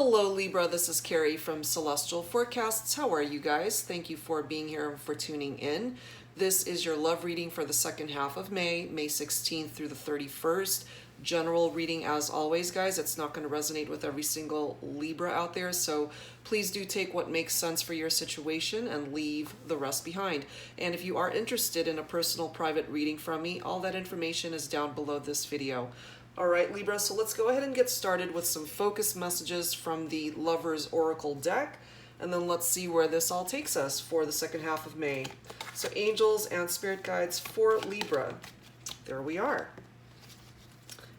Hello Libra, this is Carrie from Celestial Forecasts. How are you guys? Thank you for being here and for tuning in. This is your love reading for the second half of May, May 16th through the 31st. General reading as always, guys. It's not going to resonate with every single Libra out there, so please do take what makes sense for your situation and leave the rest behind. And if you are interested in a personal private reading from me, all that information is down below this video. All right, Libra, so let's go ahead and get started with some focus messages from the Lover's Oracle deck, and then let's see where this all takes us for the second half of May. So angels and spirit guides for Libra. There we are.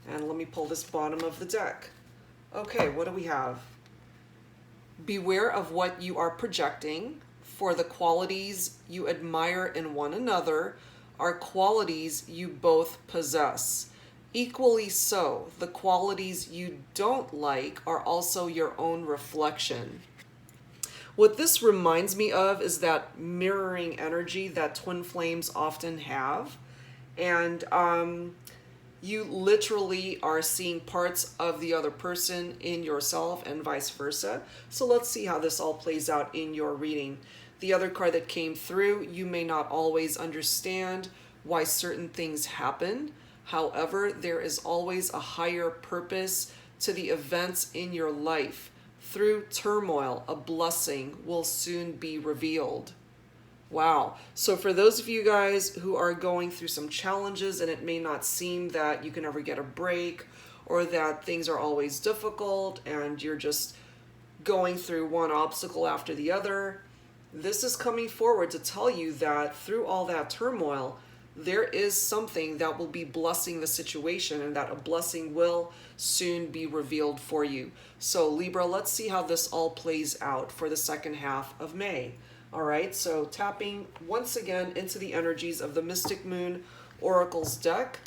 And let me pull this bottom of the deck. Okay, what do we have? Beware of what you are projecting, for the qualities you admire in one another are qualities you both possess. Equally so, the qualities you don't like are also your own reflection. What this reminds me of is that mirroring energy that twin flames often have. And you literally are seeing parts of the other person in yourself and vice versa. So let's see how this all plays out in your reading. The other card that came through, you may not always understand why certain things happen. However, there is always a higher purpose to the events in your life. Through turmoil, a blessing will soon be revealed. Wow. So for those of you guys who are going through some challenges and it may not seem that you can ever get a break or that things are always difficult and you're just going through one obstacle after the other, this is coming forward to tell you that through all that turmoil, there is something that will be blessing the situation and that a blessing will soon be revealed for you. So Libra, let's see how this all plays out for the second half of May. All right, so tapping once again into the energies of the Mystic Moon Oracle's deck.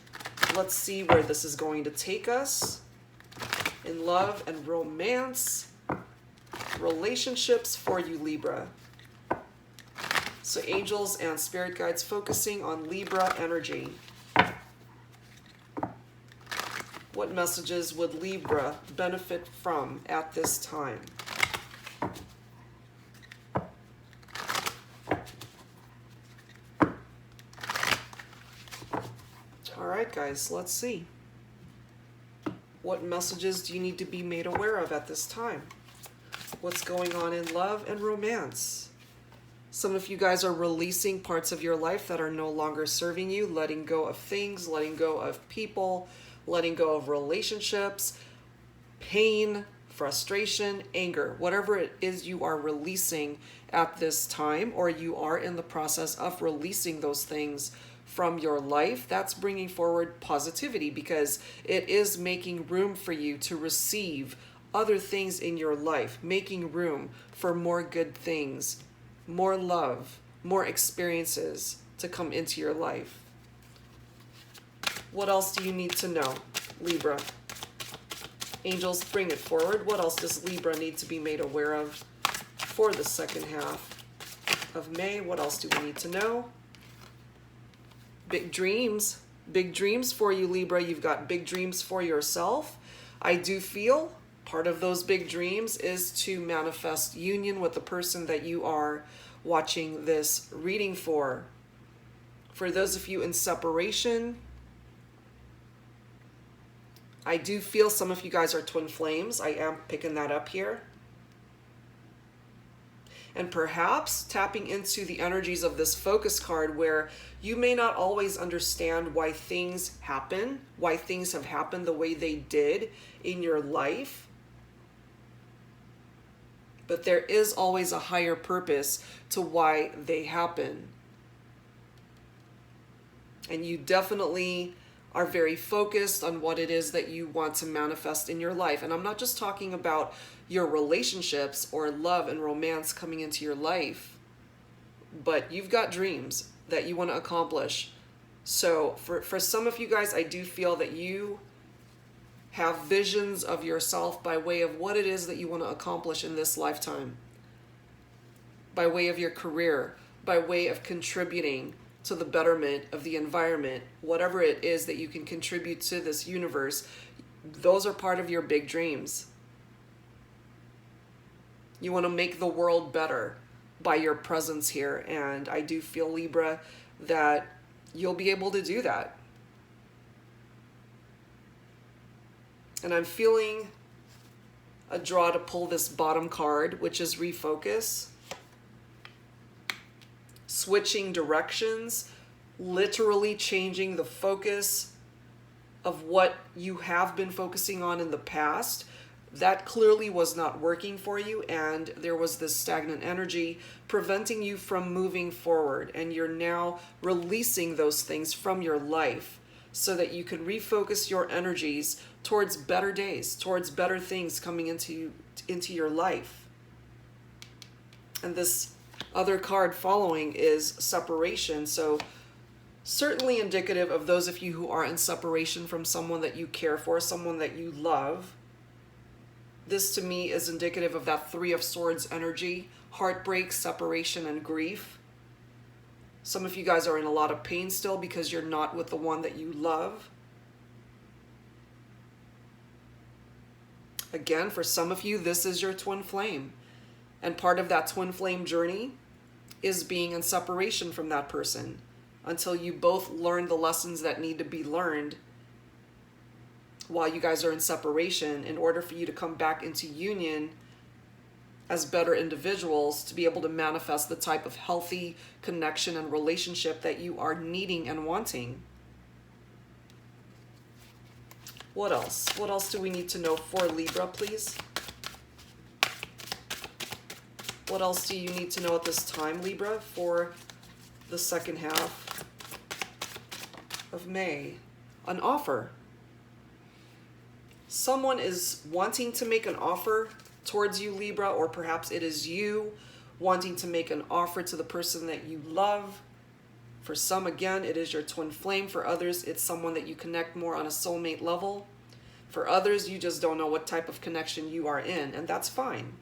Let's see where this is going to take us in love and romance, relationships for you, Libra. So angels and spirit guides focusing on Libra energy. What messages would Libra benefit from at this time? All right, guys, let's see. What messages do you need to be made aware of at this time? What's going on in love and romance? Some of you guys are releasing parts of your life that are no longer serving you, letting go of things, letting go of people, letting go of relationships, pain, frustration, anger, whatever it is you are releasing at this time, or you are in the process of releasing those things from your life. That's bringing forward positivity because it is making room for you to receive other things in your life, making room for more good things, more love, more experiences to come into your life. What else do you need to know, Libra? Angels, bring it forward. What else does Libra need to be made aware of for the second half of May? What else do we need to know? Big dreams. Big dreams for you, Libra. You've got big dreams for yourself. I do feel part of those big dreams is to manifest union with the person that you are watching this reading for. For those of you in separation, I do feel some of you guys are twin flames. I am picking that up here. And perhaps tapping into the energies of this focus card where you may not always understand why things happen, why things have happened the way they did in your life. But there is always a higher purpose to why they happen. And you definitely are very focused on what it is that you want to manifest in your life. And I'm not just talking about your relationships or love and romance coming into your life, but you've got dreams that you want to accomplish. So for some of you guys, I do feel that you have visions of yourself by way of what it is that you want to accomplish in this lifetime, by way of your career, by way of contributing to the betterment of the environment, whatever it is that you can contribute to this universe. Those are part of your big dreams. You want to make the world better by your presence here. And I do feel, Libra, that you'll be able to do that. And I'm feeling a draw to pull this bottom card, which is refocus. Switching directions, literally changing the focus of what you have been focusing on in the past. That clearly was not working for you, and there was this stagnant energy preventing you from moving forward, and you're now releasing those things from your life so that you can refocus your energies towards better days, towards better things coming into your life. And this other card following is separation. So certainly indicative of those of you who are in separation from someone that you care for, someone that you love. This to me is indicative of that Three of Swords energy, heartbreak, separation, and grief. Some of you guys are in a lot of pain still because you're not with the one that you love. Again, for some of you, this is your twin flame. And part of that twin flame journey is being in separation from that person until you both learn the lessons that need to be learned while you guys are in separation, in order for you to come back into union as better individuals to be able to manifest the type of healthy connection and relationship that you are needing and wanting. What else? What else do we need to know for Libra, please? What else do you need to know at this time, Libra, for the second half of May? An offer. Someone is wanting to make an offer towards you, Libra, or perhaps it is you wanting to make an offer to the person that you love. For some, again, it is your twin flame. For others, it's someone that you connect more on a soulmate level. For others, you just don't know what type of connection you are in, and that's fine.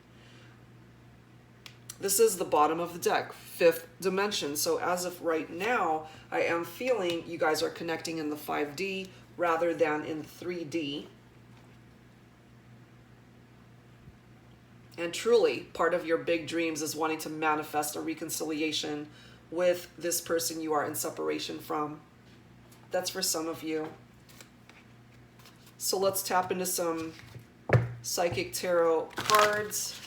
This is the bottom of the deck, fifth dimension. So as of right now, I am feeling you guys are connecting in the 5D rather than in 3D. And truly, part of your big dreams is wanting to manifest a reconciliation with this person you are in separation from. That's for some of you. So let's tap into some psychic tarot cards.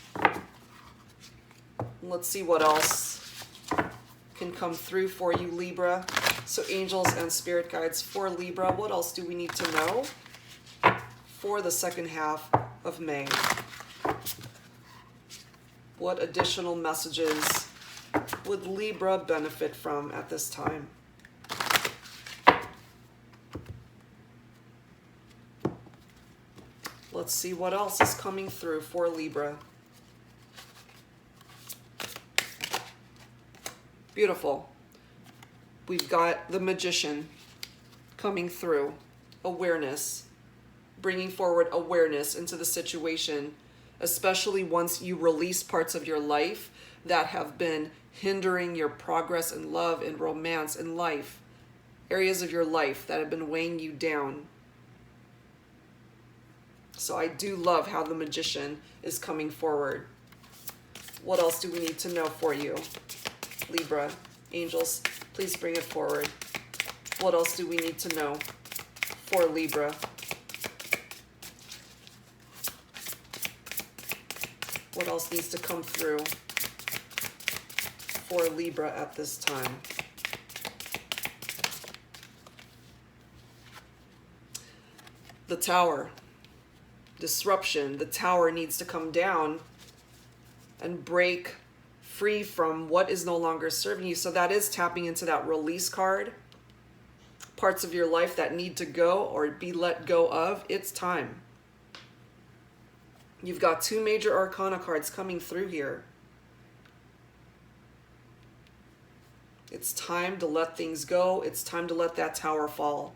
Let's see what else can come through for you, Libra. So angels and spirit guides for Libra. What else do we need to know for the second half of May? What additional messages would Libra benefit from at this time? Let's see what else is coming through for Libra. Beautiful. We've got the Magician coming through. Awareness. Bringing forward awareness into the situation, especially once you release parts of your life that have been hindering your progress in love, in romance, in life. Areas of your life that have been weighing you down. So I do love how the Magician is coming forward. What else do we need to know for you, Libra? Angels, please bring it forward. What else do we need to know for Libra? What else needs to come through for Libra at this time? The Tower. Disruption. The Tower needs to come down and break free from what is no longer serving you. So that is tapping into that release card. Parts of your life that need to go or be let go of. It's time. You've got two major arcana cards coming through here. It's time to let things go. It's time to let that tower fall.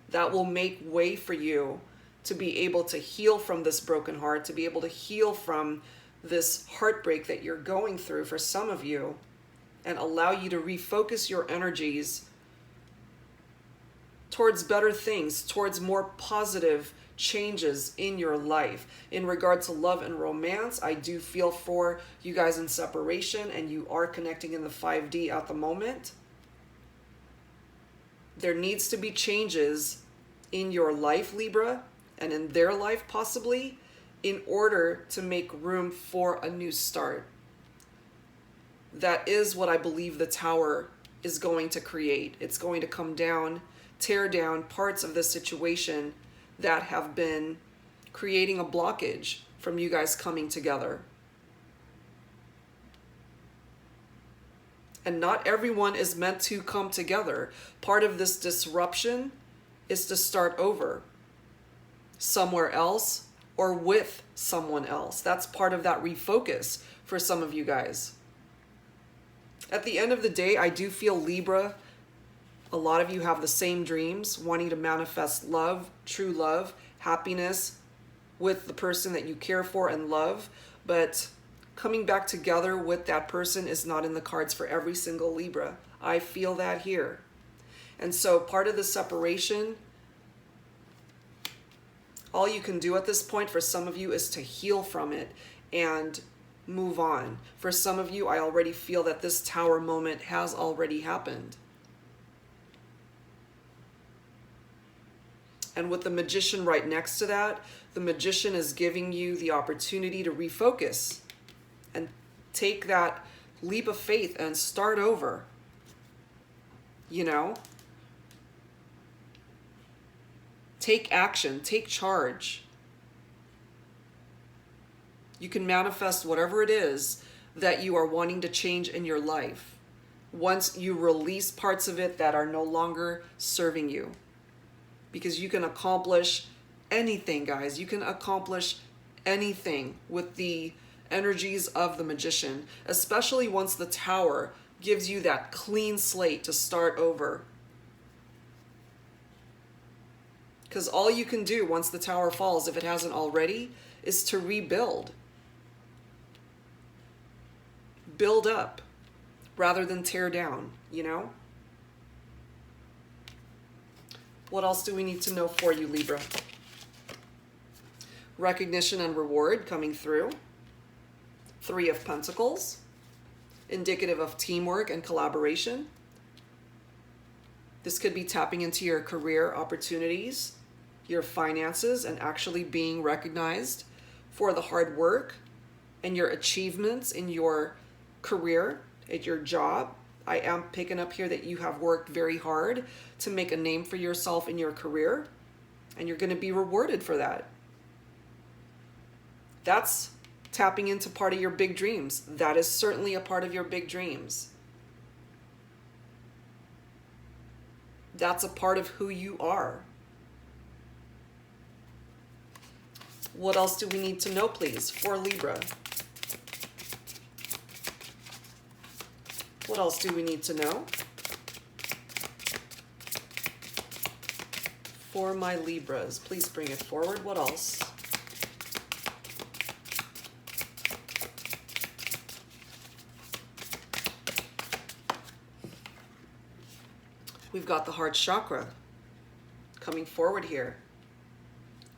That will make way for you to be able to heal from this broken heart, to be able to heal from this heartbreak that you're going through for some of you, and allow you to refocus your energies towards better things, towards more positive changes in your life. In regard to love and romance, I do feel for you guys in separation and you are connecting in the 5D at the moment. There needs to be changes in your life, Libra, and in their life possibly, in order to make room for a new start. That is what I believe the Tower is going to create. It's going to come down, tear down parts of the situation that have been creating a blockage from you guys coming together. And not everyone is meant to come together. Part of this disruption is to start over somewhere else or with someone else. That's part of that refocus for some of you guys. At the end of the day, I do feel, Libra, a lot of you have the same dreams, wanting to manifest love, true love, happiness with the person that you care for and love, but coming back together with that person is not in the cards for every single Libra. I feel that here. And so part of the separation, all you can do at this point for some of you is to heal from it and move on. For some of you, I already feel that this Tower moment has already happened. And with the Magician right next to that, the Magician is giving you the opportunity to refocus and take that leap of faith and start over. You know? Take action, take charge. You can manifest whatever it is that you are wanting to change in your life once you release parts of it that are no longer serving you. Because you can accomplish anything, guys. You can accomplish anything with the energies of the Magician, especially once the Tower gives you that clean slate to start over. Because all you can do once the Tower falls, if it hasn't already, is to rebuild. Build up rather than tear down, you know? What else do we need to know for you, Libra? Recognition and reward coming through. 3 of Pentacles, indicative of teamwork and collaboration. This could be tapping into your career opportunities, your finances, and actually being recognized for the hard work and your achievements in your career, at your job. I am picking up here that you have worked very hard to make a name for yourself in your career, and you're going to be rewarded for that. That's tapping into part of your big dreams. That is certainly a part of your big dreams. That's a part of who you are. What else do we need to know, please, for Libra? What else do we need to know for my Libras? Please bring it forward. What else? We've got the heart chakra coming forward here.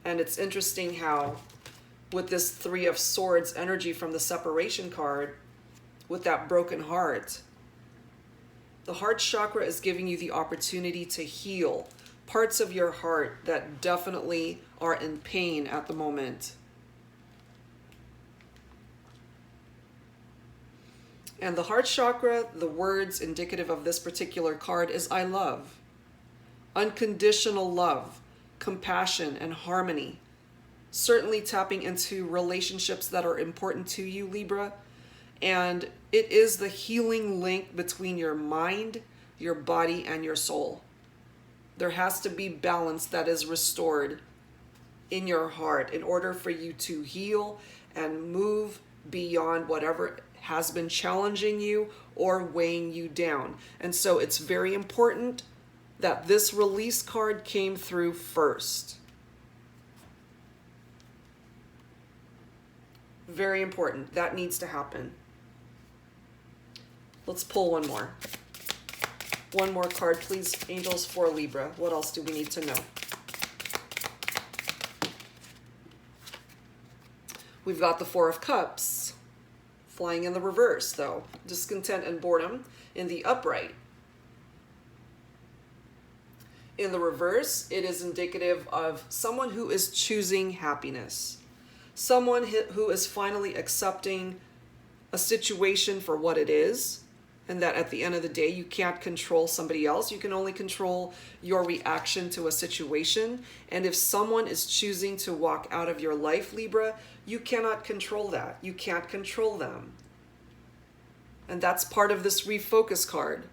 And it's interesting how with this 3 of Swords energy from the separation card, with that broken heart, the heart chakra is giving you the opportunity to heal parts of your heart that definitely are in pain at the moment. And the heart chakra, the words indicative of this particular card is I love. Unconditional love, compassion, and harmony. Certainly tapping into relationships that are important to you, Libra. And it is the healing link between your mind, your body, and your soul. There has to be balance that is restored in your heart in order for you to heal and move beyond whatever has been challenging you or weighing you down. And so it's very important that this release card came through first. Very important. That needs to happen. Let's pull one more. One more card, please, angels, for Libra. What else do we need to know? We've got the Four of Cups, flying in the reverse though. Discontent and boredom in the upright. In the reverse, it is indicative of someone who is choosing happiness. Someone who is finally accepting a situation for what it is, and that at the end of the day, you can't control somebody else. You can only control your reaction to a situation. And if someone is choosing to walk out of your life, Libra, you cannot control that. You can't control them. And that's part of this refocus card.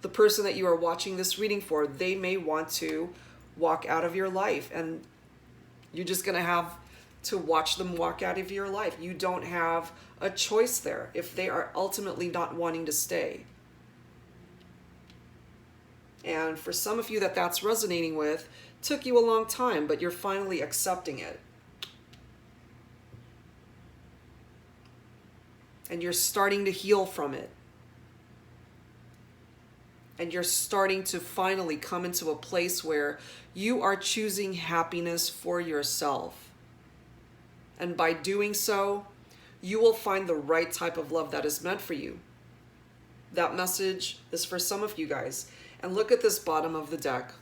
The person that you are watching this reading for, they may want to walk out of your life, and you're just going to have to watch them walk out of your life. You don't have a choice there if they are ultimately not wanting to stay. And for some of you that's resonating with, took you a long time, but you're finally accepting it. And you're starting to heal from it. And you're starting to finally come into a place where you are choosing happiness for yourself. And by doing so, you will find the right type of love that is meant for you. That message is for some of you guys. And look at this bottom of the deck.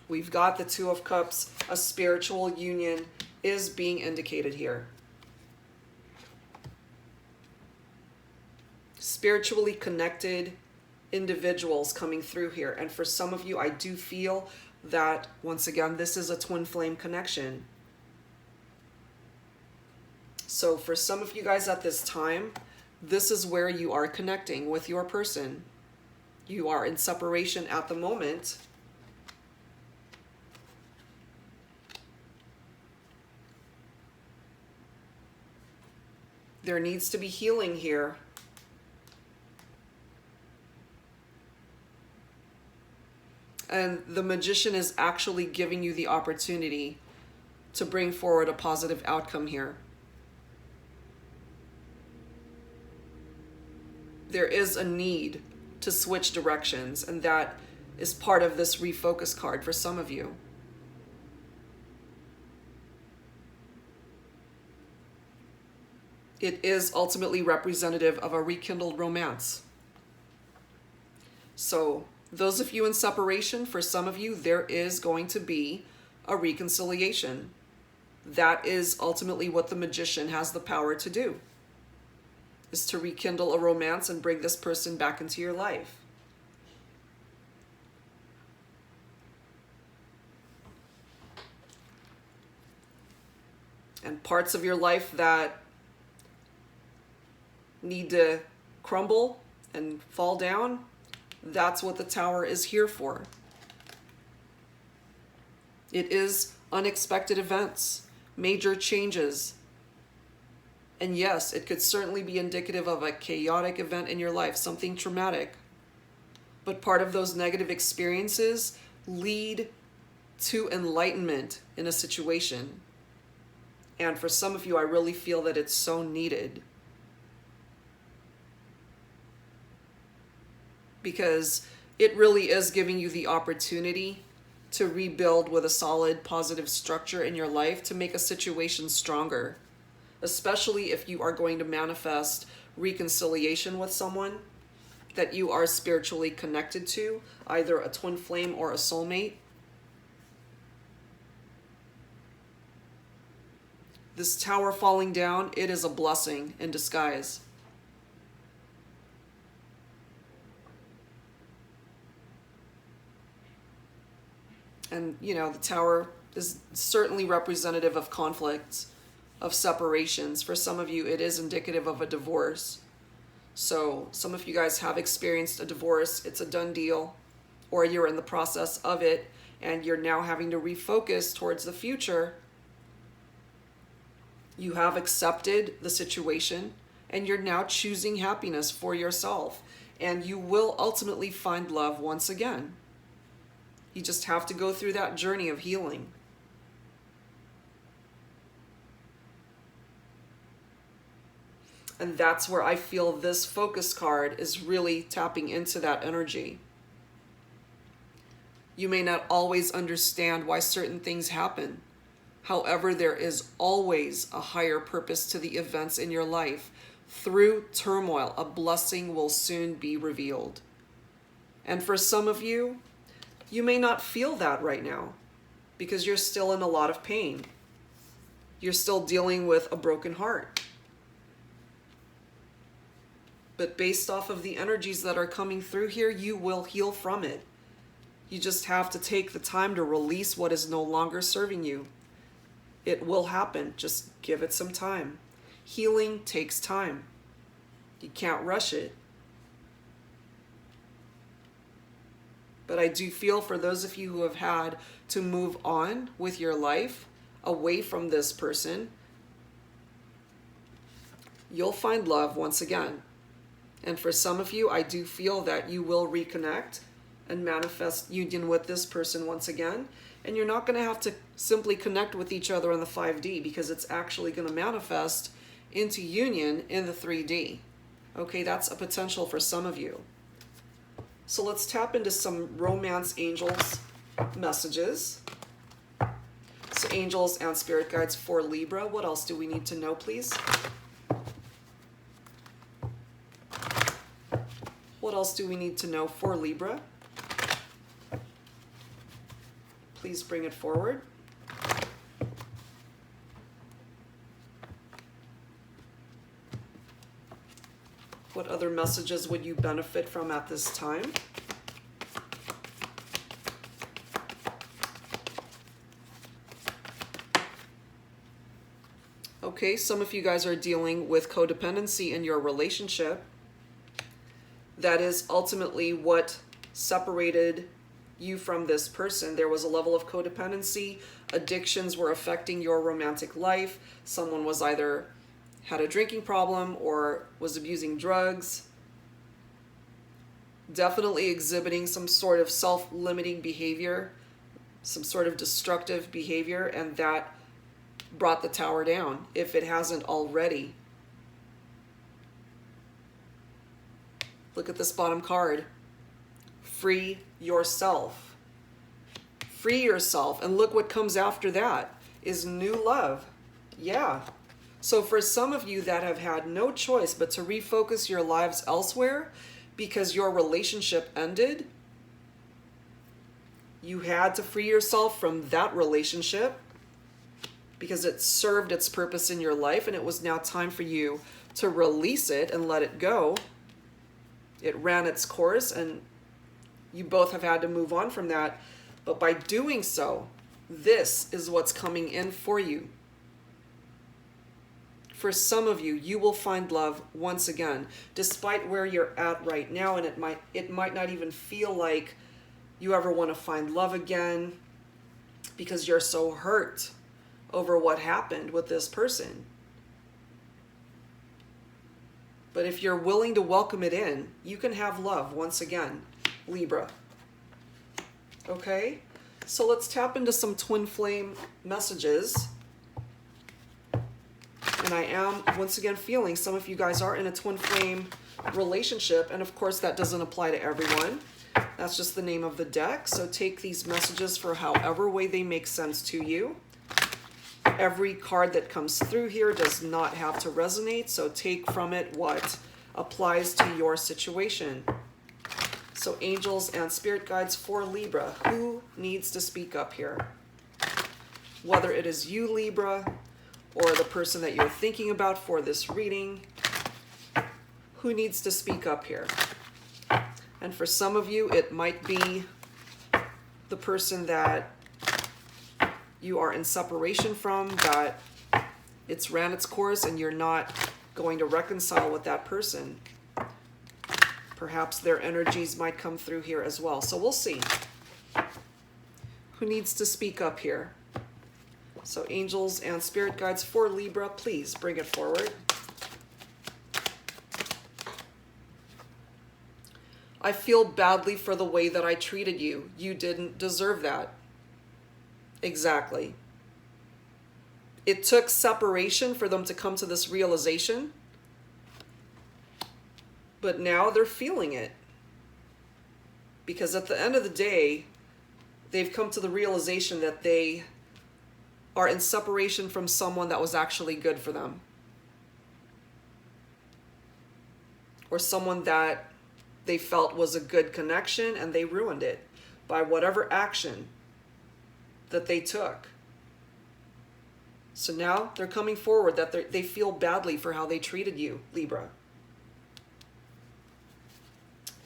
We've got the Two of Cups. A spiritual union is being indicated here. Spiritually connected individuals coming through here. And for some of you, I do feel that, once again, this is a twin flame connection. So for some of you guys at this time, this is where you are connecting with your person. You are in separation at the moment. There needs to be healing here. And the Magician is actually giving you the opportunity to bring forward a positive outcome here. There is a need to switch directions, and that is part of this refocus card for some of you. It is ultimately representative of a rekindled romance. So, those of you in separation, for some of you, there is going to be a reconciliation. That is ultimately what the Magician has the power to do, is to rekindle a romance and bring this person back into your life. And parts of your life that need to crumble and fall down, that's what the Tower is here for. It is unexpected events, major changes. And yes, it could certainly be indicative of a chaotic event in your life, something traumatic. But part of those negative experiences lead to enlightenment in a situation. And for some of you, I really feel that it's so needed. Because it really is giving you the opportunity to rebuild with a solid, positive structure in your life to make a situation stronger. Especially if you are going to manifest reconciliation with someone that you are spiritually connected to, either a twin flame or a soulmate. This Tower falling down, it is a blessing in disguise. And, you know, the Tower is certainly representative of conflicts, of separations. For some of you, it is indicative of a divorce. So some of you guys have experienced a divorce. It's a done deal, or you're in the process of it, and you're now having to refocus towards the future. You have accepted the situation, and you're now choosing happiness for yourself. And you will ultimately find love once again. You just have to go through that journey of healing. And that's where I feel this focus card is really tapping into that energy. You may not always understand why certain things happen. However, there is always a higher purpose to the events in your life. Through turmoil, a blessing will soon be revealed. And for some of you, you may not feel that right now because you're still in a lot of pain. You're still dealing with a broken heart. But based off of the energies that are coming through here, you will heal from it. You just have to take the time to release what is no longer serving you. It will happen. Just give it some time. Healing takes time. You can't rush it. But I do feel for those of you who have had to move on with your life away from this person, you'll find love once again. And for some of you, I do feel that you will reconnect and manifest union with this person once again. And you're not going to have to simply connect with each other in the 5D because it's actually going to manifest into union in the 3D. Okay, that's a potential for some of you. So let's tap into some romance angels messages. So angels and spirit guides for Libra. What else do we need to know, please? What else do we need to know for Libra? Please bring it forward. What other messages would you benefit from at this time? Okay, some of you guys are dealing with codependency in your relationship. That is ultimately what separated you from this person. There was a level of codependency. Addictions were affecting your romantic life. Someone was either had a drinking problem or was abusing drugs. Definitely exhibiting some sort of self-limiting behavior, some sort of destructive behavior, and that brought the tower down, if it hasn't already. Look at this bottom card. Free yourself. Free yourself. And look what comes after that is new love. Yeah. So for some of you that have had no choice but to refocus your lives elsewhere because your relationship ended, you had to free yourself from that relationship because it served its purpose in your life and it was now time for you to release it and let it go. It ran its course and you both have had to move on from that. But by doing so, this is what's coming in for you. For some of you, you will find love once again, despite where you're at right now, and it might not even feel like you ever want to find love again because you're so hurt over what happened with this person. But if you're willing to welcome it in, you can have love once again, Libra. Okay? So let's tap into some twin flame messages. And I am, once again, feeling some of you guys are in a twin flame relationship. And of course, that doesn't apply to everyone. That's just the name of the deck. So take these messages for however way they make sense to you. Every card that comes through here does not have to resonate. So take from it what applies to your situation. So angels and spirit guides for Libra. Who needs to speak up here? Whether it is you, Libra, or the person that you're thinking about for this reading, who needs to speak up here? And for some of you, it might be the person that you are in separation from, that it's ran its course and you're not going to reconcile with that person. Perhaps their energies might come through here as well. So we'll see. Who needs to speak up here? So angels and spirit guides for Libra, please bring it forward. I feel badly for the way that I treated you. You didn't deserve that. Exactly. It took separation for them to come to this realization. But now they're feeling it. Because at the end of the day, they've come to the realization that they are in separation from someone that was actually good for them. Or someone that they felt was a good connection and they ruined it by whatever action that they took. So now they're coming forward that they feel badly for how they treated you, Libra.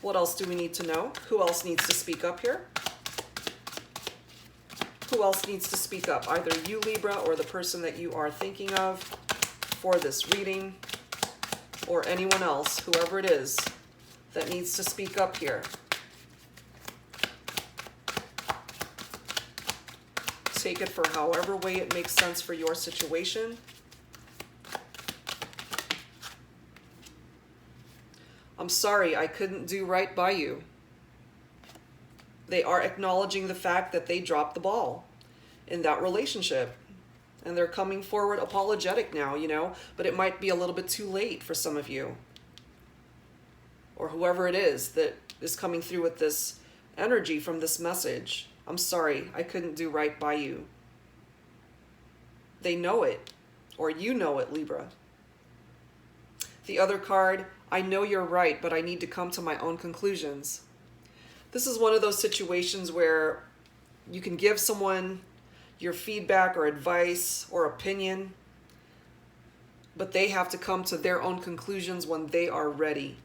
What else do we need to know? Who else needs to speak up here? Who else needs to speak up? Either you, Libra, or the person that you are thinking of for this reading, or anyone else, whoever it is, that needs to speak up here. Take it for however way it makes sense for your situation. I'm sorry, I couldn't do right by you. They are acknowledging the fact that they dropped the ball in that relationship. And they're coming forward apologetic now, you know, but it might be a little bit too late for some of you. Or whoever it is that is coming through with this energy from this message. I'm sorry, I couldn't do right by you. They know it, or you know it, Libra. The other card, I know you're right, but I need to come to my own conclusions. This is one of those situations where you can give someone your feedback or advice or opinion, but they have to come to their own conclusions when they are ready.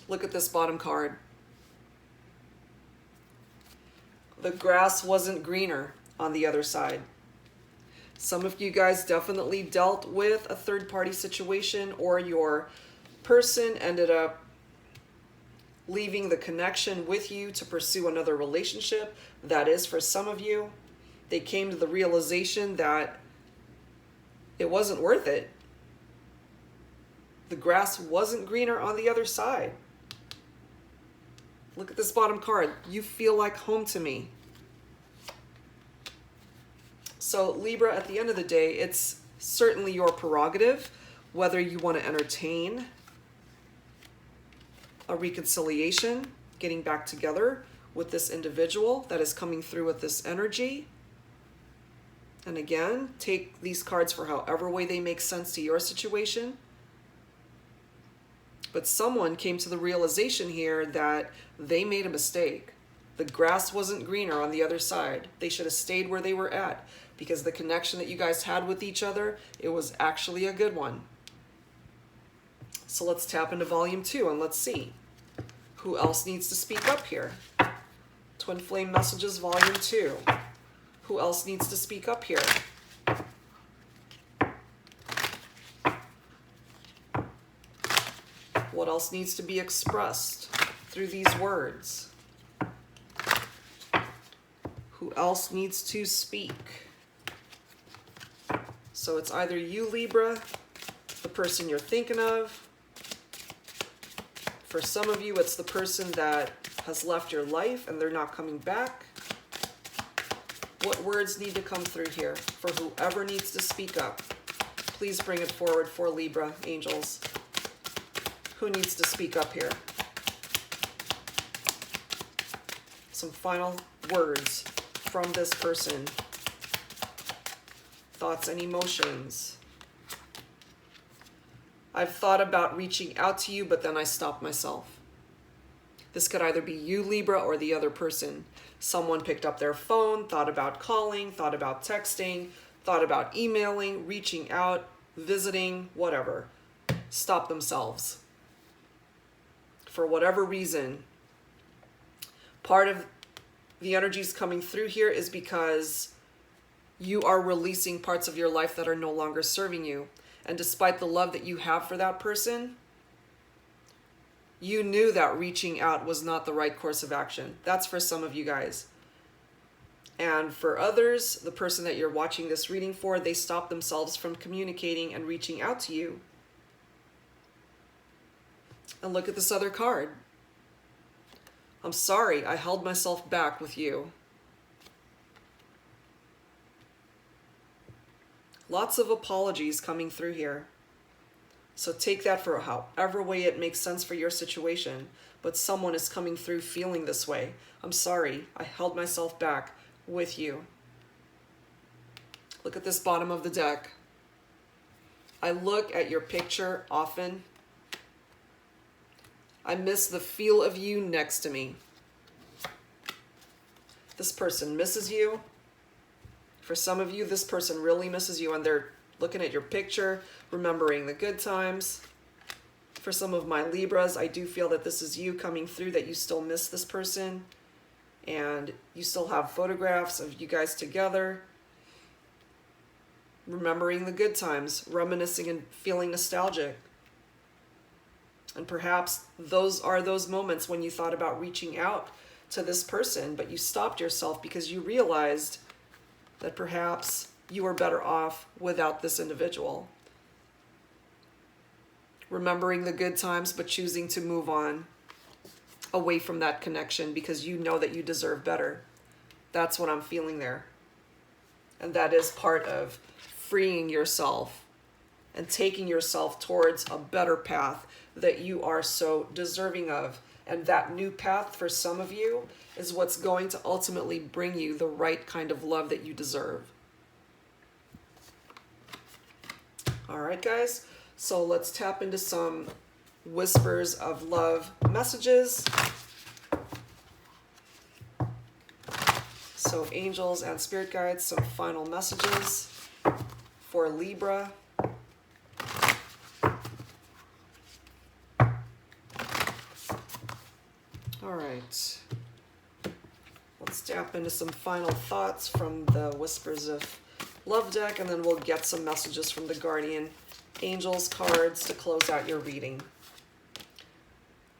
Look at this bottom card. The grass wasn't greener on the other side. Some of you guys definitely dealt with a third-party situation, or your person ended up leaving the connection with you to pursue another relationship. That is for some of you. They came to the realization that it wasn't worth it. The grass wasn't greener on the other side. Look at this bottom card. You feel like home to me. So Libra, at the end of the day, it's certainly your prerogative whether you want to entertain a reconciliation, getting back together with this individual that is coming through with this energy. And again, take these cards for however way they make sense to your situation. But someone came to the realization here that they made a mistake. The grass wasn't greener on the other side. They should have stayed where they were at, because the connection that you guys had with each other, it was actually a good one. So let's tap into volume 2 and let's see who else needs to speak up here. Twin Flame Messages, volume 2. Who else needs to speak up here? What else needs to be expressed through these words? Who else needs to speak? So it's either you, Libra, the person you're thinking of. For some of you, it's the person that has left your life and they're not coming back. What words need to come through here for whoever needs to speak up? Please bring it forward for Libra, angels. Who needs to speak up here? Some final words from this person. Thoughts and emotions. I've thought about reaching out to you, but then I stopped myself. This could either be you, Libra, or the other person. Someone picked up their phone, thought about calling, thought about texting, thought about emailing, reaching out, visiting, whatever. Stop themselves. For whatever reason, part of the energies coming through here is because you are releasing parts of your life that are no longer serving you. And despite the love that you have for that person, you knew that reaching out was not the right course of action. That's for some of you guys. And for others, the person that you're watching this reading for, they stopped themselves from communicating and reaching out to you. And look at this other card. I'm sorry, I held myself back with you. Lots of apologies coming through here. So take that for however way it makes sense for your situation. But someone is coming through feeling this way. I'm sorry, I held myself back with you. Look at this bottom of the deck. I look at your picture often. I miss the feel of you next to me. This person misses you. For some of you, this person really misses you and they're looking at your picture, remembering the good times. For some of my Libras, I do feel that this is you coming through, that you still miss this person and you still have photographs of you guys together, remembering the good times, reminiscing and feeling nostalgic. And perhaps those are those moments when you thought about reaching out to this person, but you stopped yourself because you realized that perhaps you were better off without this individual. Remembering the good times, but choosing to move on away from that connection because you know that you deserve better. That's what I'm feeling there. And that is part of freeing yourself and taking yourself towards a better path that you are so deserving of. And that new path for some of you is what's going to ultimately bring you the right kind of love that you deserve. All right, guys. So let's tap into some whispers of love messages. So angels and spirit guides, some final messages for Libra. All right. Let's tap into some final thoughts from the Whispers of Love deck, and then we'll get some messages from the Guardian Angels cards to close out your reading.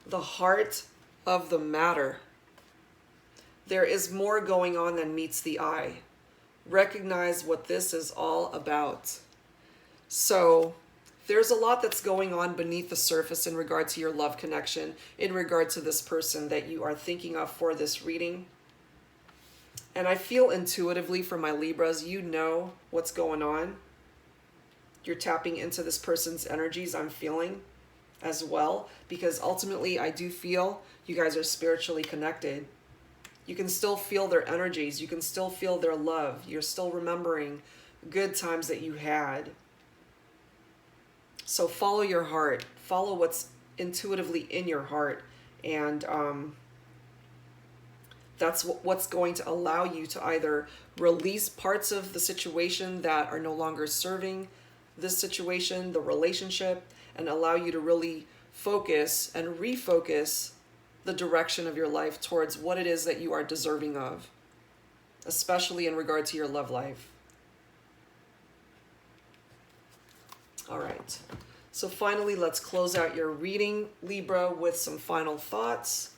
The heart of the matter. There is more going on than meets the eye. Recognize what this is all about. So there's a lot that's going on beneath the surface in regard to your love connection, in regard to this person that you are thinking of for this reading. And I feel intuitively for my Libras, you know what's going on. You're tapping into this person's energies, I'm feeling as well, because ultimately I do feel you guys are spiritually connected. You can still feel their energies. You can still feel their love. You're still remembering good times that you had. So follow your heart. Follow what's intuitively in your heart. And that's what's going to allow you to either release parts of the situation that are no longer serving this situation, the relationship, and allow you to really focus and refocus the direction of your life towards what it is that you are deserving of, especially in regard to your love life. All right. So finally, let's close out your reading, Libra, with some final thoughts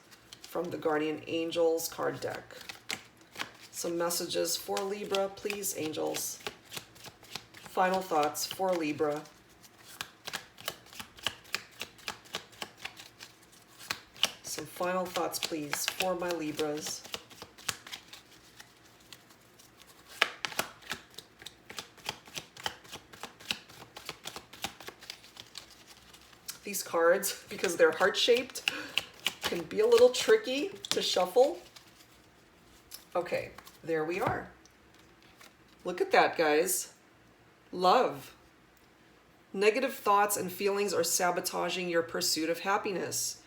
from the Guardian Angels card deck. Some messages for Libra, please, angels. Final thoughts for Libra. Some final thoughts, please, for my Libras. These cards, because they're heart-shaped, can be a little tricky to shuffle. Okay, there we are. Look at that, guys. Love. Negative thoughts and feelings are sabotaging your pursuit of happiness.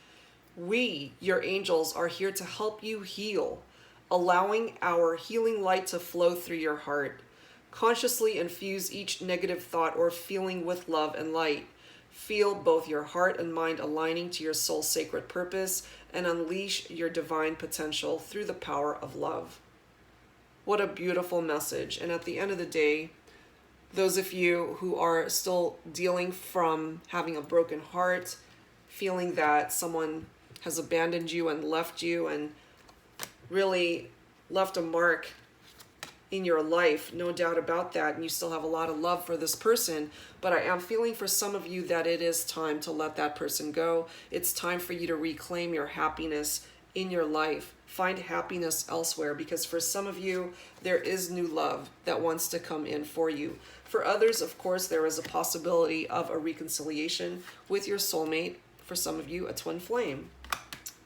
We, your angels, are here to help you heal, allowing our healing light to flow through your heart. Consciously infuse each negative thought or feeling with love and light. Feel both your heart and mind aligning to your soul's sacred purpose and unleash your divine potential through the power of love. What a beautiful message. And at the end of the day, those of you who are still dealing from having a broken heart, feeling that someone has abandoned you and left you and really left a mark in your life, no doubt about that, and you still have a lot of love for this person, but I am feeling for some of you that it is time to let that person go. It's time for you to reclaim your happiness in your life. Find happiness elsewhere, because for some of you, there is new love that wants to come in for you. For others, of course, there is a possibility of a reconciliation with your soulmate. For some of you, a twin flame.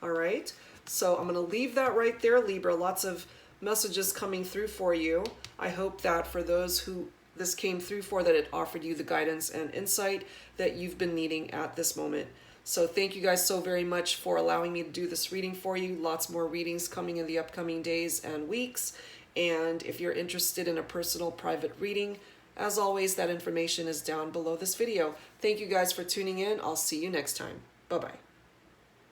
All right, so I'm going to leave that right there, Libra. Lots of messages coming through for you. I hope that for those who this came through for, that it offered you the guidance and insight that you've been needing at this moment. So thank you guys so very much for allowing me to do this reading for you. Lots more readings coming in the upcoming days and weeks. And if you're interested in a personal private reading, as always, that information is down below this video. Thank you guys for tuning in. I'll see you next time. Bye-bye.